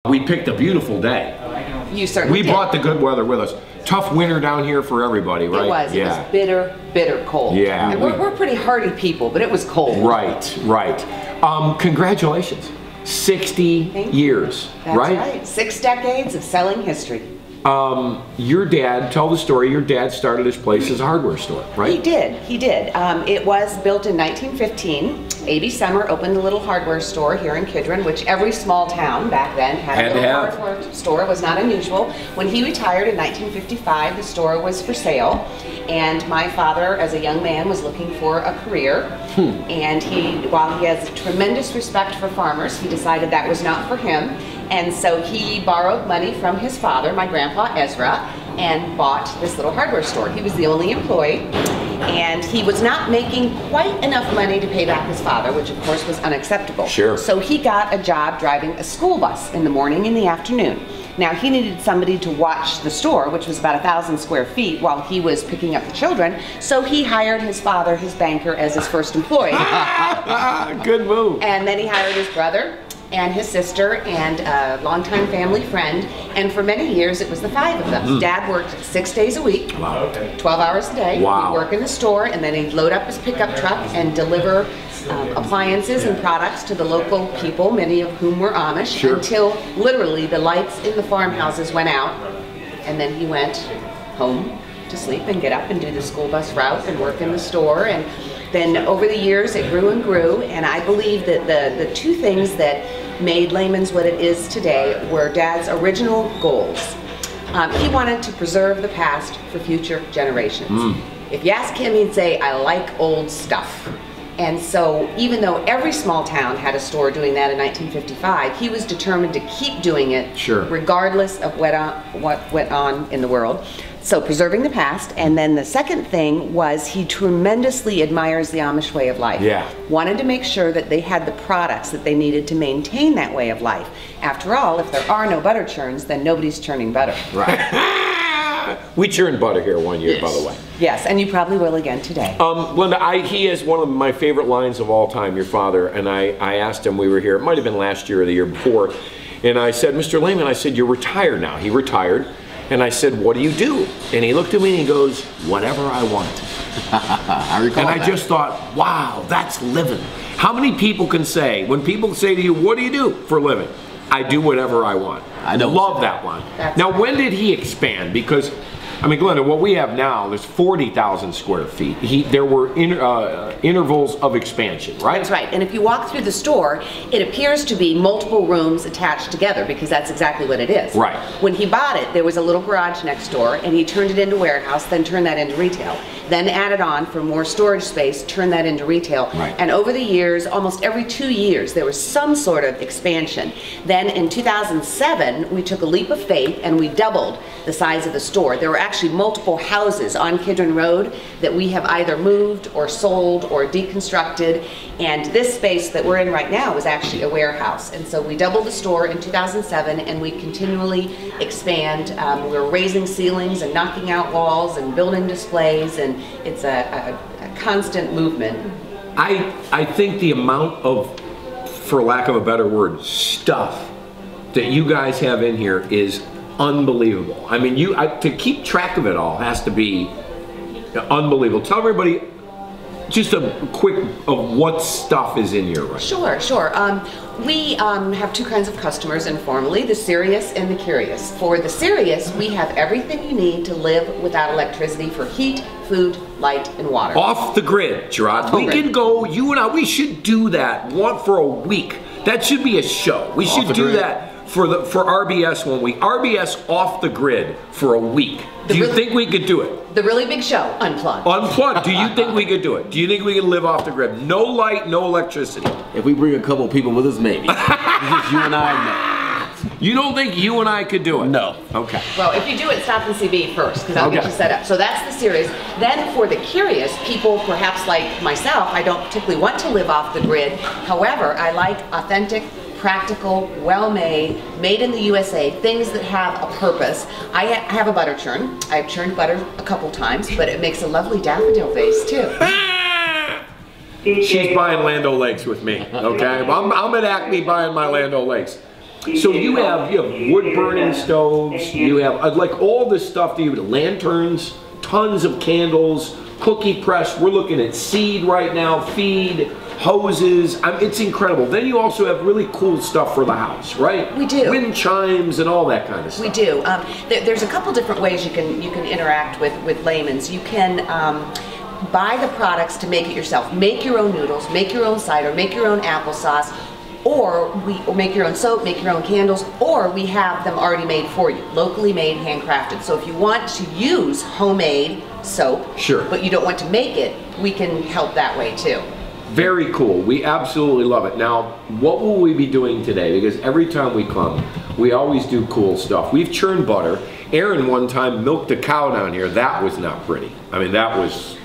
We picked a beautiful day. You certainly did. We brought the good weather with us. Tough winter down here for everybody, right? It was. Yeah. It was bitter, bitter cold. Yeah. And we're pretty hardy people, but it was cold. Right, right. Congratulations. 60 years, That's right. 6 decades of selling history. Your dad, tell the story, your dad started his place as a hardware store, right? He did, he did. It was built in 1915. A.B. Summer opened a little hardware store here in Kidron, which every small town back then had a little hardware store. It was not unusual. When he retired in 1955, the store was for sale, and my father, as a young man, was looking for a career. And while he has tremendous respect for farmers, he decided that was not for him. And so he borrowed money from his father, my grandpa Ezra, and bought this little hardware store. He was the only employee, and he was not making quite enough money to pay back his father, which of course was unacceptable. Sure. So he got a job driving a school bus in the morning and the afternoon. Now he needed somebody to watch the store, which was about 1,000 square feet, while he was picking up the children. So he hired his father, his banker, as his first employee. Good move. And then he hired his brother and his sister and a longtime family friend, and for many years it was the 5 of them. Dad worked 6 days a week, 12 hours a day. Wow. He'd work in the store, and then he'd load up his pickup truck and deliver appliances and products to the local people, many of whom were Amish, until literally the lights in the farmhouses went out, and then he went home to sleep and get up and do the school bus route and work in the store. And then over the years it grew and grew, and I believe that the 2 things that made Lehman's what it is today were Dad's original goals. He wanted to preserve the past for future generations. If you ask him, he'd say, I like old stuff. And so even though every small town had a store doing that in 1955, he was determined to keep doing it regardless of what went on in the world. So preserving the past. And then the second thing was he tremendously admires the Amish way of life. Wanted to make sure that they had the products that they needed to maintain that way of life. After all, if there are no butter churns, then nobody's churning butter. Right. We churned butter here one year, by the way. Yes, and you probably will again today. Glenda, he is one of my favorite lines of all time, your father, and I asked him, we were here, it might have been last year or the year before, and I said, Mr. Lehman, I said, you're retired now. He retired. And I said, what do you do? And he looked at me and he goes, whatever I want. I recall and I just thought, wow, that's living. How many people can say, when people say to you, what do you do for a living? I do whatever I want. I don't love that one. Now, when did he expand? Because, I mean, Glenda, what we have now, there's 40,000 square feet. There were intervals of expansion, right? That's right. And if you walk through the store, it appears to be multiple rooms attached together, because that's exactly what it is. Right. When he bought it, there was a little garage next door, and he turned it into warehouse, then turned that into retail. Then added on for more storage space, turned that into retail. Right. And over the years, almost every 2 years, there was some sort of expansion. Then in 2007, we took a leap of faith and we doubled the size of the store. There were actually multiple houses on Kidron Road that we have either moved or sold or deconstructed, and this space that we're in right now is actually a warehouse. And so we doubled the store in 2007, and we continually expand. We're raising ceilings and knocking out walls and building displays, and it's a constant movement. I think the amount of, for lack of a better word, stuff that you guys have in here is unbelievable. I mean, to keep track of it all has to be unbelievable. Tell everybody just a quick of what stuff is in here right now. Sure. We have 2 kinds of customers informally, the serious and the curious. For the serious, we have everything you need to live without electricity for heat, food, light, and water. Off the grid, Jerod. We can go, you and I, we should do that for a week. That should be a show. We should do that for RBS when we RBS off the grid for a week. Do you think we could do it? The really big show, unplugged. Unplugged. Do you think we could do it? Do you think we could live off the grid? No light, no electricity. If we bring a couple people with us, maybe. Just you and I, no. You don't think you and I could do it? No. Okay. Well, if you do it, stop and see me first, because I'll get you set up. So that's the serious. Then for the curious, people perhaps like myself, I don't particularly want to live off the grid. However, I like authentic, practical, well-made, made in the USA, things that have a purpose. I have a butter churn. I've churned butter a couple times, but it makes a lovely daffodil vase too. She's buying Land O'Lakes with me, okay? I'm at Acme buying my Land O'Lakes. So you have wood burning stoves, you have like all this stuff that you have, lanterns, tons of candles, cookie press. We're looking at seed right now, feed, hoses. It's incredible. Then you also have really cool stuff for the house, right? We do. Wind chimes and all that kind of stuff. We do. There's a couple different ways you can interact with Lehman's. You can buy the products to make it yourself. Make your own noodles, make your own cider, make your own applesauce, or make your own soap, make your own candles, or we have them already made for you, locally made, handcrafted. So if you want to use homemade soap, sure, but you don't want to make it, we can help that way too. Very cool. We absolutely love it. Now, what will we be doing today? Because every time we come, we always do cool stuff. We've churned butter. Aaron one time milked a cow down here. That was not pretty. I mean, that was,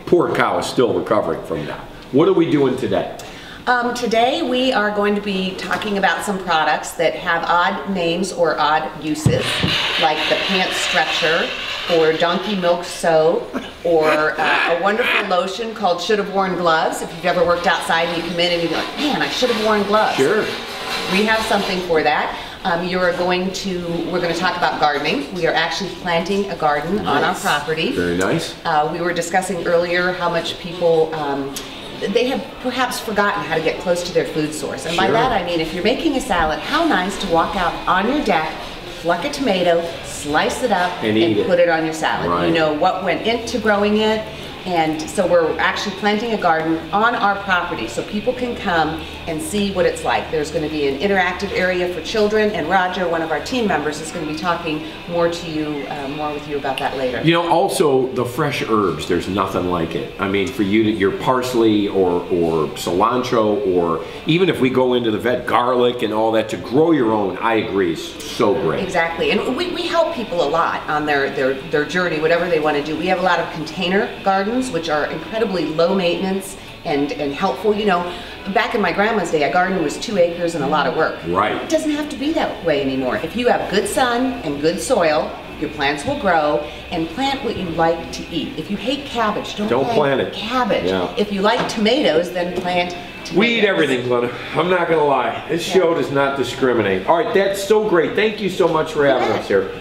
poor cow is still recovering from that. What are we doing today? Today we are going to be talking about some products that have odd names or odd uses, like the pants stretcher, or donkey milk soap, or a wonderful lotion called Should Have Worn Gloves. If you've ever worked outside and you come in and you're like, man, I should have worn gloves. Sure. We have something for that. We're going to talk about gardening. We are actually planting a garden on our property. Very nice. We were discussing earlier how much people they have perhaps forgotten how to get close to their food source. And by that I mean, if you're making a salad, how nice to walk out on your deck, pluck a tomato, slice it up, and put it on your salad. Right. You know what went into growing it. And so we're actually planting a garden on our property so people can come and see what it's like. There's going to be an interactive area for children, and Roger, one of our team members, is going to be talking more with you about that later. You know, also the fresh herbs, there's nothing like it. I mean, for you to, your parsley or cilantro, or even if we go into the vet, garlic and all that, to grow your own, I agree, is so great. Exactly, and we help people a lot on their journey, whatever they want to do. We have a lot of container gardens, which are incredibly low maintenance and helpful. You know, back in my grandma's day, a garden was 2 acres and a lot of work. Right. It doesn't have to be that way anymore. If you have good sun and good soil, your plants will grow, and plant what you like to eat. If you hate cabbage, don't plant it. Cabbage. Yeah. If you like tomatoes, then plant tomatoes. We eat everything, Glenda. I'm not going to lie. This show does not discriminate. All right, that's so great. Thank you so much for having us here.